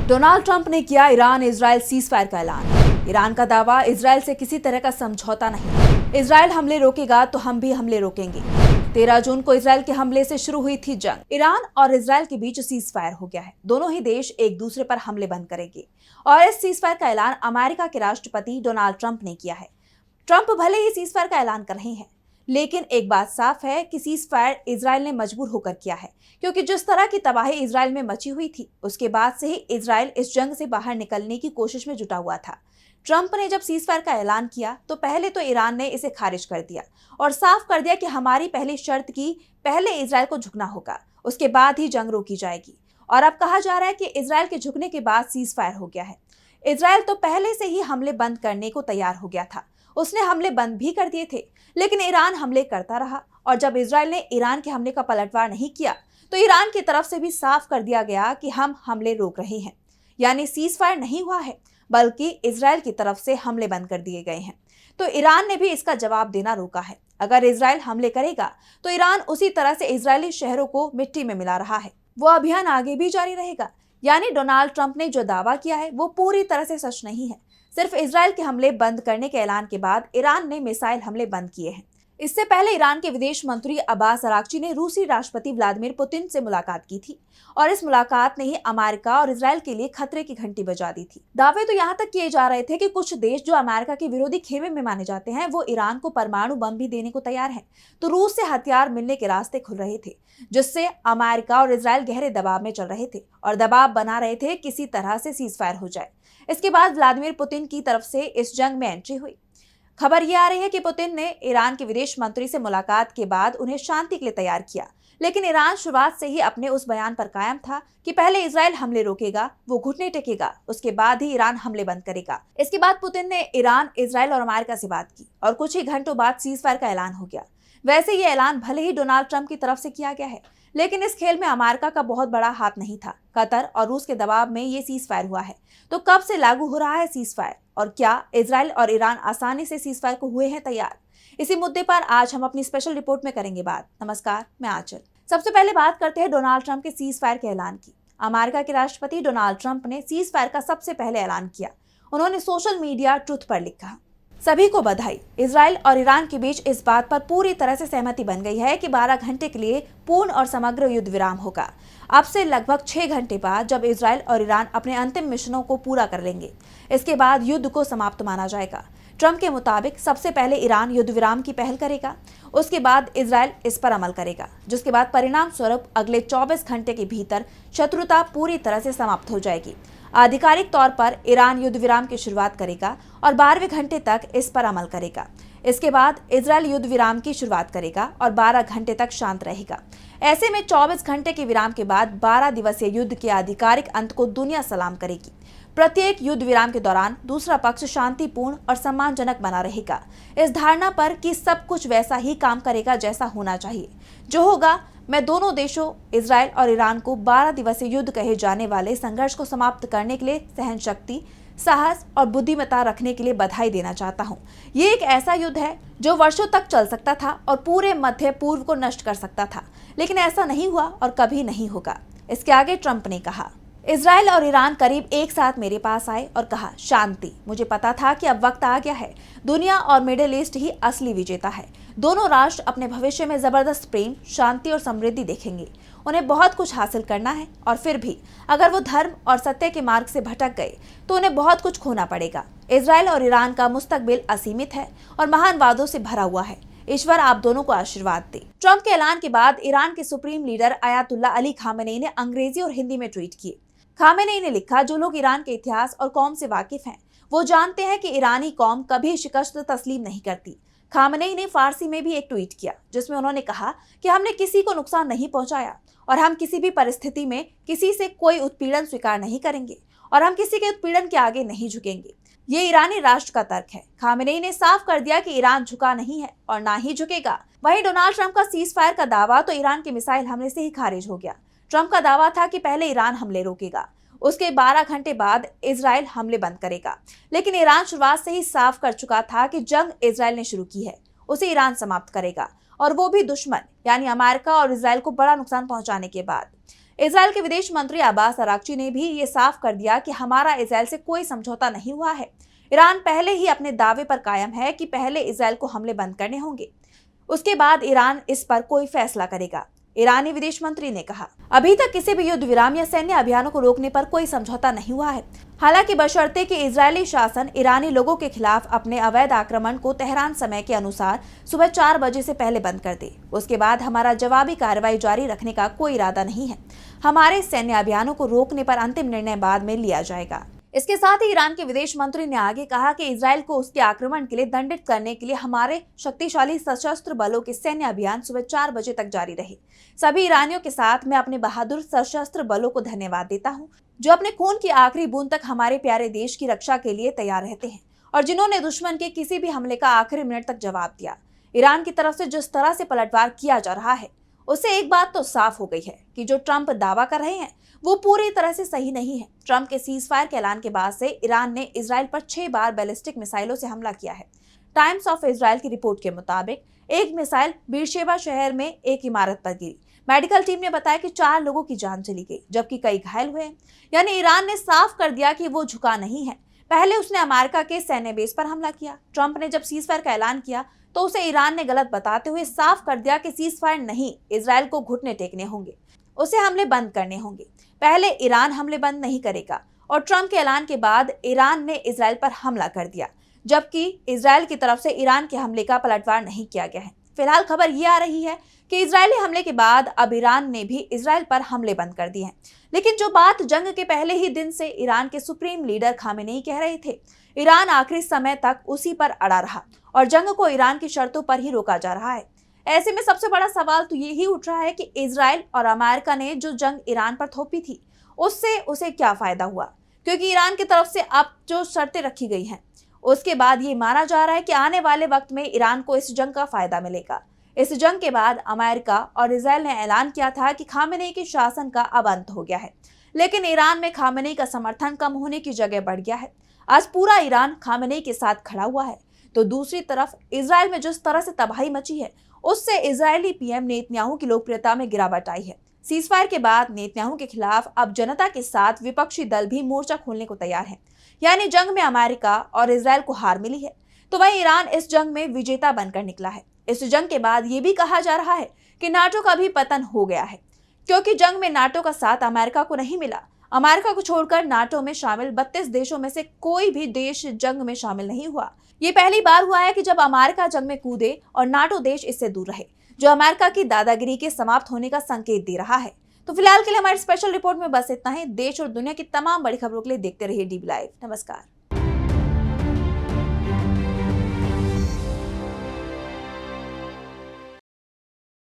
Donald Trump ने किया Iran Israel ceasefire का ऐलान। ईरान का दावा, इजरायल से किसी तरह का समझौता नहीं। इजरायल हमले रोकेगा तो हम भी हमले रोकेंगे। 13 जून को इजरायल के हमले से शुरू हुई थी जंग। ईरान और इजरायल के बीच सीजफायर हो गया है। दोनों ही देश एक दूसरे पर हमले बंद करेंगे और इस सीजफायर का ऐलान अमेरिका के राष्ट्रपति डोनाल्ड ट्रंप ने किया है। ट्रंप भले ही सीजफायर का ऐलान कर रहे हैं, लेकिन एक बात साफ है कि सीजफायर इजरायल ने मजबूर होकर किया है, क्योंकि जिस तरह की तबाही इजरायल में मची हुई थी, उसके बाद से ही इजरायल इस जंग से बाहर निकलने की कोशिश में जुटा हुआ था। ट्रंप ने जब सीजफायर का ऐलान किया तो पहले तो ईरान ने इसे खारिज कर दिया और साफ कर दिया कि हमारी पहली शर्त की पहले इजरायल को झुकना होगा, उसके बाद ही जंग रोकी जाएगी। और अब कहा जा रहा है कि इजरायल के झुकने के बाद सीजफायर हो गया है। इजरायल तो पहले से ही हमले बंद करने को तैयार हो गया था, उसने हमले बंद भी कर दिए थे, लेकिन ईरान हमले करता रहा। और जब इजरायल ने ईरान के हमले का पलटवार नहीं किया तो ईरान की तरफ से भी साफ कर दिया गया कि हम हमले रोक रहे हैं। यानी सीजफायर नहीं हुआ है, बल्कि इजरायल की तरफ से हमले बंद कर दिए गए हैं। तो ईरान ने भी इसका जवाब देना रोका है। अगर इजरायल हमले करेगा तो ईरान उसी तरह से इजरायली शहरों को मिट्टी में मिला रहा है। वो अभियान आगे भी जारी रहेगा। यानी डोनाल्ड ट्रंप ने जो दावा किया है वो पूरी तरह से सच नहीं है। सिर्फ इजरायल के हमले बंद करने के ऐलान के बाद ईरान ने मिसाइल हमले बंद किए हैं। इससे पहले ईरान के विदेश मंत्री अब्बास अराक्ची ने रूसी राष्ट्रपति व्लादिमीर पुतिन से मुलाकात की थी और इस मुलाकात ने ही अमेरिका और इजरायल के लिए खतरे की घंटी बजा दी थी। दावे तो यहाँ तक किए जा रहे थे कि कुछ देश जो अमेरिका के विरोधी खेमे में माने जाते हैं, वो ईरान को परमाणु बम भी देने को तैयार हैं। तो रूस से हथियार मिलने के रास्ते खुल रहे थे, जिससे अमेरिका और इजरायल गहरे दबाव में चल रहे थे और दबाव बना रहे थे किसी तरह से सीजफायर हो जाए। इसके बाद व्लादिमीर पुतिन की तरफ से इस जंग में एंट्री हुई। खबर यह आ रही है कि पुतिन ने ईरान के विदेश मंत्री से मुलाकात के बाद उन्हें शांति के लिए तैयार किया, लेकिन ईरान शुरुआत से ही अपने उस बयान पर कायम था कि पहले इजरायल हमले रोकेगा, वो घुटने टेकेगा, उसके बाद ही ईरान हमले बंद करेगा। इसके बाद पुतिन ने ईरान, इजरायल और अमेरिका से बात की और कुछ ही घंटों बाद सीजफायर का ऐलान हो गया। वैसे ये ऐलान भले ही डोनाल्ड ट्रंप की तरफ से किया गया है, लेकिन इस खेल में अमेरिका का बहुत बड़ा हाथ नहीं था। कतर और रूस के दबाव में ये सीजफायर हुआ है। तो कब से लागू हो रहा है सीजफायर और क्या इजरायल और ईरान आसानी से सीजफायर को हुए हैं तैयार? इसी मुद्दे पर आज हम अपनी स्पेशल रिपोर्ट में करेंगे बात। नमस्कार, मैं आंचल। सबसे पहले बात करते हैं डोनाल्ड ट्रंप के सीजफायर के ऐलान की। अमेरिका के राष्ट्रपति डोनाल्ड ट्रंप ने सीजफायर का सबसे पहले ऐलान किया। उन्होंने सोशल मीडिया ट्रुथ पर लिखा, सभी को बधाई। इजरायल और ईरान के बीच इस बात पर पूरी तरह से सहमति बन गई है कि 12 घंटे के लिए पूर्ण और समग्र युद्ध विराम होगा। अब से लगभग 6 घंटे बाद जब इजरायल और ईरान अपने अंतिम मिशनों को पूरा कर लेंगे, इसके बाद युद्ध को समाप्त माना जाएगा। ट्रंप के मुताबिक सबसे पहले ईरान युद्ध विराम की पहल करेगा, उसके बाद इजरायल इस पर अमल करेगा, जिसके बाद परिणाम स्वरूप अगले 24 घंटे के भीतर शत्रुता पूरी तरह से समाप्त हो जाएगी। आधिकारिक तौर पर ईरान युद्ध विराम की शुरुआत करेगा और 12वें घंटे तक इस पर अमल करेगा। इसके बाद इजरायल युद्ध विराम की शुरुआत करेगा और 12 घंटे तक शांत रहेगा। ऐसे में 24 घंटे के विराम के बाद 12 दिवसीय युद्ध के आधिकारिक अंत को दुनिया सलाम करेगी। प्रत्येक युद्ध विराम के दौरान दूसरा पक्ष शांतिपूर्ण और सम्मानजनक बना रहेगा, इस धारणा पर कि सब कुछ वैसा ही काम करेगा जैसा होना चाहिए। जो होगा, मैं दोनों देशों इजरायल और ईरान को 12 दिवसीय युद्ध कहे जाने वाले संघर्ष को समाप्त करने के लिए सहन शक्ति, साहस और बुद्धिमत्ता रखने के लिए बधाई देना चाहता हूं। ये एक ऐसा युद्ध है जो वर्षों तक चल सकता था और पूरे मध्य पूर्व को नष्ट कर सकता था, लेकिन ऐसा नहीं हुआ और कभी नहीं होगा। इसके आगे ट्रंप ने कहा, इजरायल और ईरान करीब एक साथ मेरे पास आए और कहा, शांति। मुझे पता था कि अब वक्त आ गया है। दुनिया और मिडिल ईस्ट ही असली विजेता है। दोनों राष्ट्र अपने भविष्य में जबरदस्त प्रेम, शांति और समृद्धि देखेंगे। उन्हें बहुत कुछ हासिल करना है और फिर भी अगर वो धर्म और सत्य के मार्ग से भटक गए तो उन्हें बहुत कुछ खोना पड़ेगा। इजरायल और ईरान का मुस्तकबिल असीमित है और महान वादों से भरा हुआ है। ईश्वर आप दोनों को आशीर्वाद दे। ट्रंप के ऐलान के बाद ईरान के supreme leader Ayatollah Ali Khamenei ने अंग्रेजी और हिंदी में ट्वीट किए। खामेनेई ने लिखा, जो लोग ईरान के इतिहास और कौम से वाकिफ हैं, वो जानते हैं कि ईरानी कौम कभी शिकस्त तस्लीम नहीं करती। खामेनेई ने फारसी में भी एक ट्वीट किया, जिसमें उन्होंने कहा कि हमने किसी को नुकसान नहीं पहुंचाया और हम किसी भी परिस्थिति में किसी से कोई उत्पीड़न स्वीकार नहीं करेंगे और हम किसी के उत्पीड़न के आगे नहीं झुकेंगे। ये ईरानी राष्ट्र का तर्क है। खामेनेई ने साफ कर दिया कि ईरान झुका नहीं है और ना ही झुकेगा। वहीं डोनाल्ड ट्रंप का सीजफायर का दावा तो ईरान के मिसाइल हमले से ही खारिज हो गया। ट्रंप का दावा था कि पहले ईरान हमले रोकेगा, उसके 12 घंटे बाद इजरायल हमले बंद करेगा, लेकिन ईरान शुरुआत से ही साफ कर चुका था कि जंग इजरायल ने शुरू की है, उसे ईरान समाप्त करेगा और वो भी दुश्मन यानी अमेरिका और इजरायल को बड़ा नुकसान पहुंचाने के बाद। इजराइल के विदेश मंत्री अब्बास अराक्ची ने भी ये साफ कर दिया कि हमारा इजराइल से कोई समझौता नहीं हुआ है। ईरान पहले ही अपने दावे पर कायम है कि पहले इजराइल को हमले बंद करने होंगे, उसके बाद ईरान इस पर कोई फैसला करेगा। ईरानी विदेश मंत्री ने कहा, अभी तक किसी भी युद्ध विराम या सैन्य अभियानों को रोकने पर कोई समझौता नहीं हुआ है। हालांकि बशर्ते कि इजरायली शासन ईरानी लोगों के खिलाफ अपने अवैध आक्रमण को तेहरान समय के अनुसार सुबह 4 बजे से पहले बंद कर दे, उसके बाद हमारा जवाबी कार्रवाई जारी रखने का कोई इरादा नहीं है। हमारे सैन्य अभियानों को रोकने पर अंतिम निर्णय बाद में लिया जाएगा। इसके साथ ही ईरान के विदेश मंत्री ने आगे कहा कि इजराइल को उसके आक्रमण के लिए दंडित करने के लिए हमारे शक्तिशाली सशस्त्र बलों के सैन्य अभियान सुबह 4 बजे तक जारी रहे। सभी ईरानियों के साथ मैं अपने बहादुर सशस्त्र बलों को धन्यवाद देता हूं, जो अपने खून की आखिरी बूंद तक हमारे प्यारे देश की रक्षा के लिए तैयार रहते हैं और जिन्होंने दुश्मन के किसी भी हमले का आखिरी मिनट तक जवाब दिया। ईरान की तरफ से जिस तरह से पलटवार किया जा रहा है, उससे एक बात तो साफ हो गई है कि जो ट्रंप दावा कर रहे हैं वो पूरी तरह से सही नहीं है। ट्रंप के सीज फायर के ऐलान के बाद से ईरान ने इजराइल पर 6 बार बैलिस्टिक मिसाइलों से हमला किया है। टाइम्स ऑफ इजराइल की रिपोर्ट के मुताबिक एक मिसाइल बीरशेबा शहर में एक इमारत पर गिरी। मेडिकल टीम ने बताया कि 4 लोगों की जान चली गई, जबकि कई घायल हुए। यानी ईरान ने साफ कर दिया कि वो झुका नहीं है। पहले उसने अमेरिका के सैन्य बेस पर हमला किया। ट्रंप ने जब सीज फायर का ऐलान किया तो उसे ईरान ने गलत बताते हुए साफ कर दिया कि सीज फायर नहीं, इजराइल को घुटने टेकने होंगे, उसे हमले बंद करने होंगे। पहले ईरान हमले बंद नहीं करेगा और ट्रंप के ऐलान के बाद ईरान ने इजराइल पर हमला कर दिया, जबकि इजराइल की तरफ से ईरान के हमले का पलटवार नहीं किया गया है। फिलहाल खबर ये आ रही है कि इजरायली हमले के बाद अब ईरान ने भी इजराइल पर हमले बंद कर दिए हैं। लेकिन जो बात जंग के पहले ही दिन से ईरान के सुप्रीम लीडर खामेनेई कह रहे थे, ईरान आखिरी समय तक उसी पर अड़ा रहा और जंग को ईरान की शर्तों पर ही रोका जा रहा है। ऐसे में सबसे बड़ा सवाल तो यही उठ रहा है कि इजराइल और अमेरिका ने जो जंग ईरान पर थोपी थी, उससे उसे क्या फायदा हुआ, क्योंकि ईरान की तरफ से अब जो शर्तें रखी गई हैं, उसके बाद ये माना जा रहा है कि आने वाले वक्त में ईरान को इस जंग का फायदा मिलेगा। इस जंग के बाद अमेरिका और इजराइल ने ऐलान किया था कि खामेनेई के शासन का अब अंत हो गया है, लेकिन ईरान में खामेनेई का समर्थन कम होने की जगह बढ़ गया है। आज पूरा ईरान खामेनेई के साथ खड़ा हुआ है, तो दूसरी तरफ इजराइल में जिस तरह से तबाही मची है, उससे इजरायली पीएम नेतन्याहू की लोकप्रियता में गिरावट आई है। सीजफायर के बाद नेतन्याहू के खिलाफ अब जनता के साथ विपक्षी दल भी मोर्चा खोलने को तैयार है। यानी जंग में अमेरिका और इजराइल को हार मिली है, तो वहीं ईरान इस जंग में विजेता बनकर निकला है। इस जंग के बाद ये भी कहा जा रहा है कि नाटो का भी पतन हो गया है, क्योंकि जंग में नाटो का साथ अमेरिका को नहीं मिला। अमेरिका को छोड़कर नाटो में शामिल 32 देशों में से कोई भी देश जंग में शामिल नहीं हुआ। ये पहली बार हुआ है कि जब अमेरिका जंग में कूदे और नाटो देश इससे दूर रहे, जो अमेरिका की दादागिरी के समाप्त होने का संकेत दे रहा है। तो फिलहाल के लिए हमारी स्पेशल रिपोर्ट में बस इतना ही। देश और दुनिया की तमाम बड़ी खबरों के लिए देखते रहिए DB लाइव। नमस्कार।